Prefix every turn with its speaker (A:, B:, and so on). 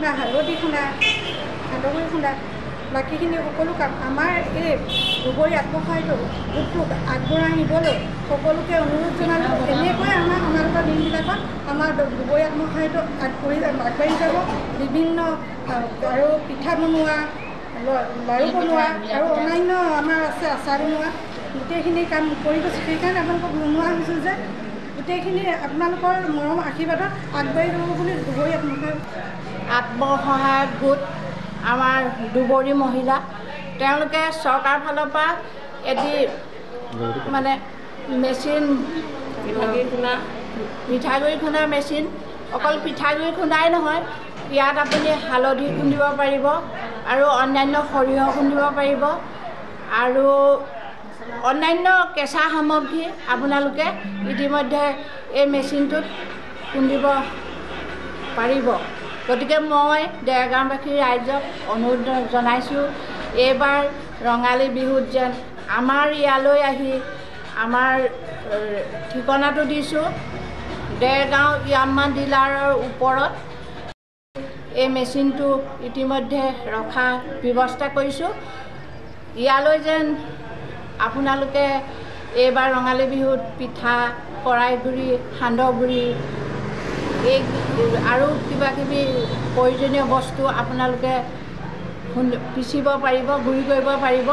A: খুন্দা হালধি খুন্দা সান্দহগুড়ি খুন্দা বাকীখিনি সকলো কাম আমাৰ এই দুবৰী আত্মসহায়ক গোটটোক আগবঢ়াই নিবলৈ সকলোকে অনুৰোধ জনালোঁ। এনেকৈ আমাৰ সমাজৰ দিনবিলাকত আমাৰ দুবৰী আত্মসহায়ক আগবাঢ়ি যাব। বিভিন্ন আৰু পিঠা বনোৱা লাড়ু বনোৱা আৰু অন্যান্য আমাৰ আছে আচাৰ বনোৱা গোটেইখিনি কাম কৰি গৈছে। সেইকাৰণে আপোনালোকক জনোৱা হৈছোঁ যে গোটেইখিনি আপোনালোকৰ মৰম আশীৰ্বাদত আগবাঢ়ি যাব বুলি দুবৰী
B: আত্মসহায়ক গোট আমাৰ দুবৰী মহিলা তেওঁলোকে চৰকাৰৰ ফালৰ পৰা এটি মানে মেচিন পিঠাগুড়ি খুন্দা মেচিন অকল পিঠাগুড়ি খুন্দাই নহয়, ইয়াত আপুনি হালধি খুন্দিব পাৰিব আৰু অন্যান্য সৰিয়হ খুন্দিব পাৰিব আৰু অন্যান্য কেঁচা সামগ্ৰী আপোনালোকে ইতিমধ্যে এই মেচিনটোত খুন্দিব পাৰিব। গতিকে মই দেৰগাঁওবাসী ৰাইজক অনুৰোধ জনাইছোঁ, এইবাৰ ৰঙালী বিহুত যেন আমাৰ ইয়ালৈ আহি আমাৰ ঠিকনাটো দিছোঁ দেৰগাঁও ইয়াম্মা ডিলাৰৰ ওপৰত এই মেচিনটো ইতিমধ্যে ৰখাৰ ব্যৱস্থা কৰিছোঁ। ইয়ালৈ যেন আপোনালোকে এইবাৰ ৰঙালী বিহুত পিঠা কড়াইগুড়ি সান্দহগুড়ি এই আৰু কিবাকিবি প্ৰয়োজনীয় বস্তু আপোনালোকে পিচিব পাৰিব, গুড়ি কৰিব পাৰিব।